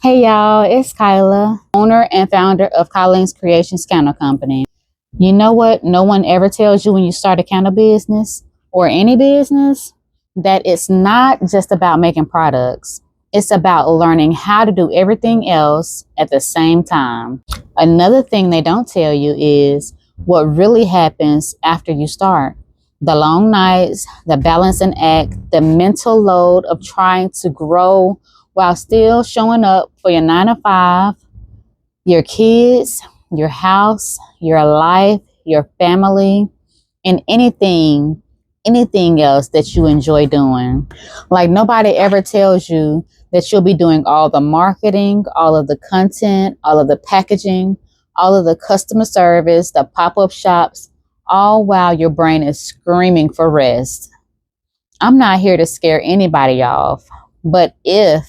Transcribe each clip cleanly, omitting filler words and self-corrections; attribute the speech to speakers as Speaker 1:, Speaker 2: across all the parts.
Speaker 1: Hey y'all, it's Kyla, owner and founder of Colleen's Creations Candle Company. You know what? No one ever tells you when you start a candle business or any business that it's not just about making products. It's about learning how to do everything else at the same time. Another thing they don't tell you is what really happens after you start. The long nights, the balancing act, the mental load of trying to grow while still showing up for your 9 to 5, your kids, your house, your life, your family, and anything else that you enjoy doing. Like nobody ever tells you that you'll be doing all the marketing, all of the content, all of the packaging, all of the customer service, the pop-up shops, all while your brain is screaming for rest. I'm not here to scare anybody off, but if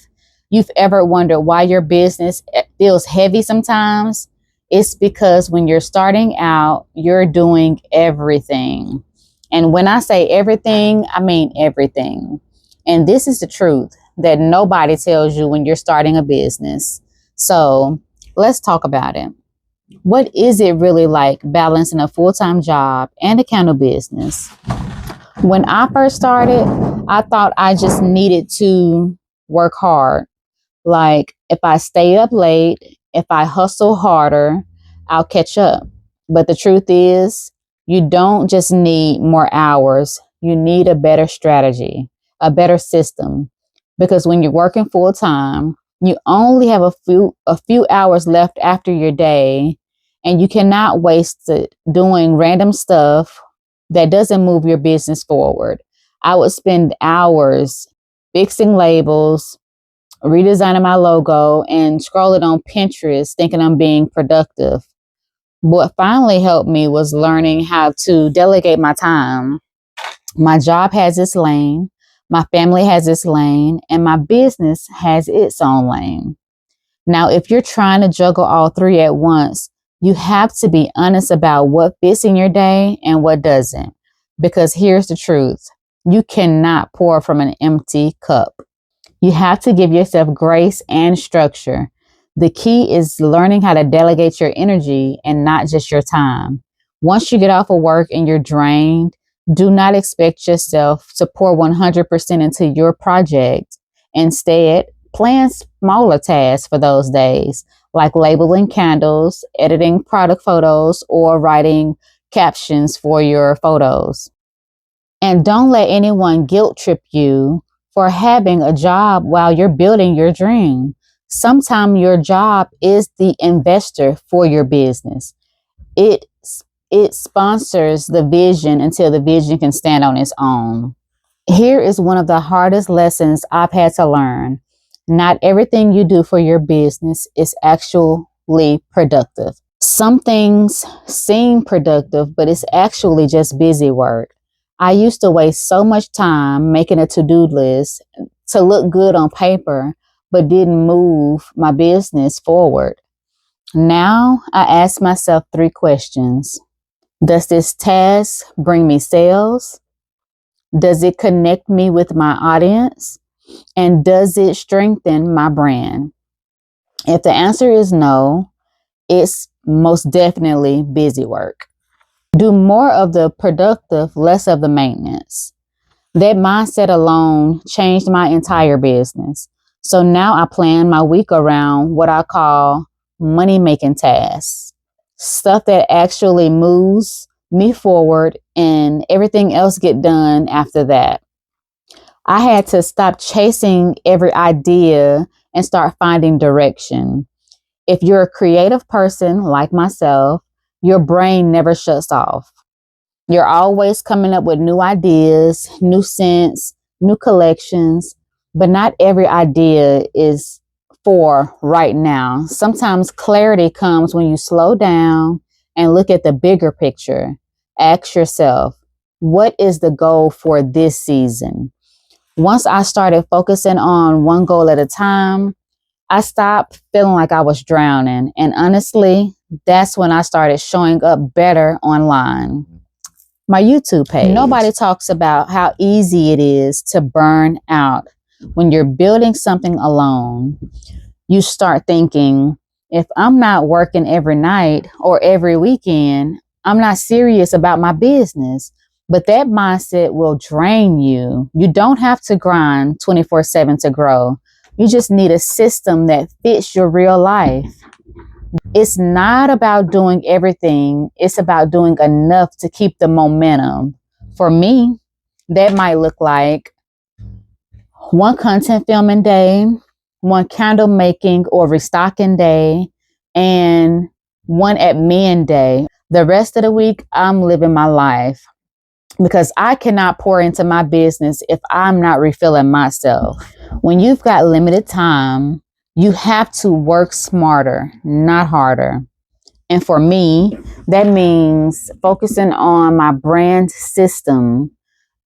Speaker 1: you've ever wondered why your business feels heavy sometimes, it's because when you're starting out, you're doing everything. And when I say everything, I mean everything. And this is the truth that nobody tells you when you're starting a business. So let's talk about it. What is it really like balancing a full-time job and a candle business? When I first started, I thought I just needed to work hard. Like if I stay up late, if I hustle harder, I'll catch up. But the truth is, you don't just need more hours. You need a better strategy, a better system. Because when you're working full time, you only have a few hours left after your day, and you cannot waste it doing random stuff that doesn't move your business forward. I would spend hours fixing labels, redesigning my logo, and scrolling on Pinterest thinking I'm being productive. What finally helped me was learning how to delegate my time. My job has its lane, my family has its lane, and my business has its own lane. Now, if you're trying to juggle all three at once, you have to be honest about what fits in your day and what doesn't. Because here's the truth, you cannot pour from an empty cup. You have to give yourself grace and structure. The key is learning how to delegate your energy and not just your time. Once you get off of work and you're drained, do not expect yourself to pour 100% into your project. Instead, plan smaller tasks for those days, like labeling candles, editing product photos, or writing captions for your photos. And don't let anyone guilt trip you for having a job while you're building your dream. Sometimes your job is the investor for your business. It it sponsors the vision until the vision can stand on its own. Here is one of the hardest lessons I've had to learn. Not everything you do for your business is actually productive. Some things seem productive, but it's actually just busy work. I used to waste so much time making a to-do list to look good on paper, but didn't move my business forward. Now I ask myself 3 questions. Does this task bring me sales? Does it connect me with my audience? And does it strengthen my brand? If the answer is no, it's most definitely busy work. Do more of the productive, less of the maintenance. That mindset alone changed my entire business. So now I plan my week around what I call money making tasks, stuff that actually moves me forward and everything else get done after that. I had to stop chasing every idea and start finding direction. If you're a creative person like myself, your brain never shuts off. You're always coming up with new ideas, new scents, new collections, but not every idea is for right now. Sometimes clarity comes when you slow down and look at the bigger picture. Ask yourself, what is the goal for this season? Once I started focusing on one goal at a time, I stopped feeling like I was drowning. And honestly, that's when I started showing up better online. My YouTube page. Nobody talks about how easy it is to burn out when you're building something alone. you start thinking, if I'm not working every night or every weekend, I'm not serious about my business. But that mindset will drain you. You don't have to grind 24/7 to grow. You just need a system that fits your real life. It's not about doing everything, it's about doing enough to keep the momentum. For me, that might look like one content filming day, one candle making or restocking day, and one admin day. The rest of the week, I'm living my life because I cannot pour into my business if I'm not refilling myself. When you've got limited time, you have to work smarter, not harder. And for me, that means focusing on my brand system,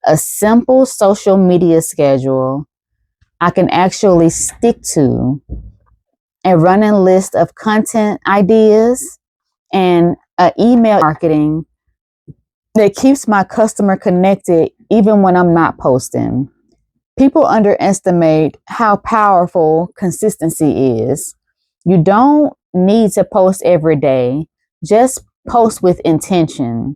Speaker 1: a simple social media schedule I can actually stick to, a running list of content ideas, and an email marketing that keeps my customer connected even when I'm not posting. People underestimate how powerful consistency is. You don't need to post every day, just post with intention.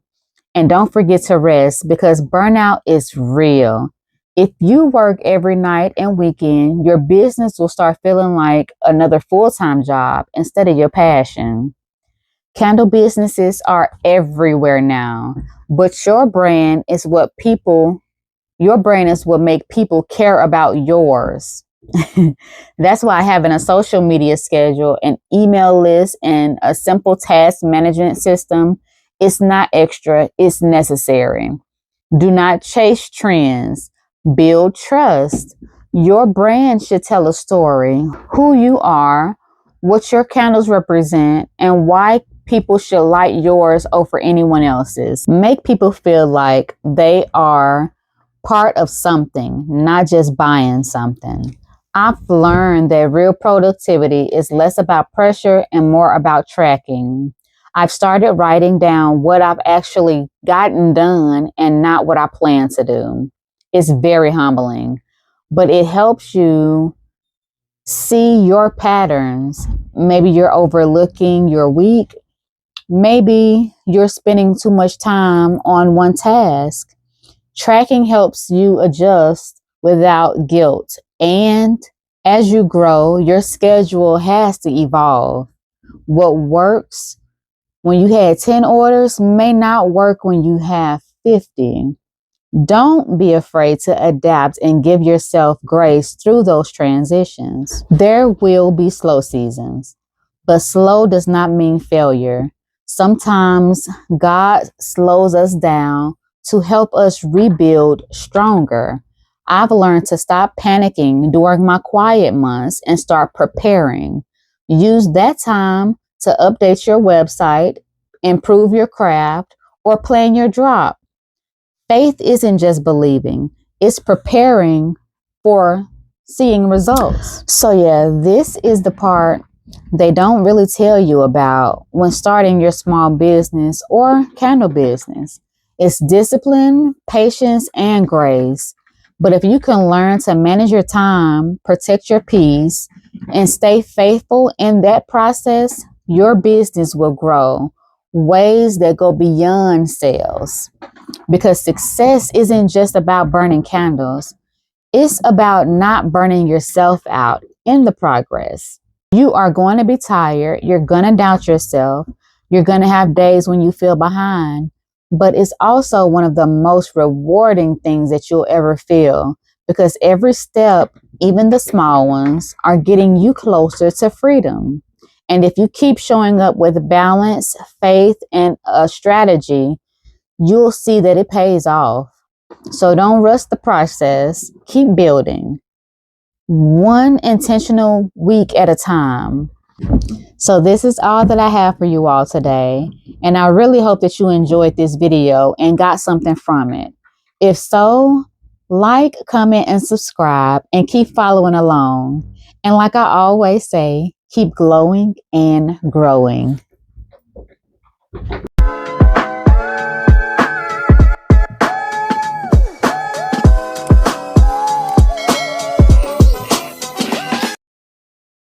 Speaker 1: And don't forget to rest because burnout is real. If you work every night and weekend, your business will start feeling like another full time job instead of your passion. Candle businesses are everywhere now, but your brand is what make people care about yours. That's why having a social media schedule, an email list, and a simple task management system is not extra, it's necessary. Do not chase trends, build trust. Your brand should tell a story, who you are, what your candles represent, and why people should light yours over anyone else's. Make people feel like they are part of something, not just buying something. I've learned that real productivity is less about pressure and more about tracking. I've started writing down what I've actually gotten done and not what I plan to do. It's very humbling, but it helps you see your patterns. Maybe you're overlooking your week. Maybe you're spending too much time on one task. Tracking helps you adjust without guilt. And as you grow, your schedule has to evolve. What works when you had 10 orders may not work when you have 50. Don't be afraid to adapt and give yourself grace through those transitions. There will be slow seasons, but slow does not mean failure. Sometimes God slows us down to help us rebuild stronger. I've learned to stop panicking during my quiet months and start preparing. Use that time to update your website, improve your craft, or plan your drop. Faith isn't just believing, it's preparing for seeing results. So, yeah, this is the part they don't really tell you about when starting your small business or candle business. It's discipline, patience, and grace. But if you can learn to manage your time, protect your peace, and stay faithful in that process, your business will grow ways that go beyond sales. Because success isn't just about burning candles, it's about not burning yourself out in the progress. You are going to be tired, you're going to doubt yourself, you're going to have days when you feel behind, but it's also one of the most rewarding things that you'll ever feel because every step, even the small ones, are getting you closer to freedom. And if you keep showing up with balance, faith, and a strategy, you'll see that it pays off. So don't rush the process. Keep building one intentional week at a time. So this is all that I have for you all today. And I really hope that you enjoyed this video and got something from it. If so, like, comment, and subscribe and keep following along. And like I always say, keep glowing and growing.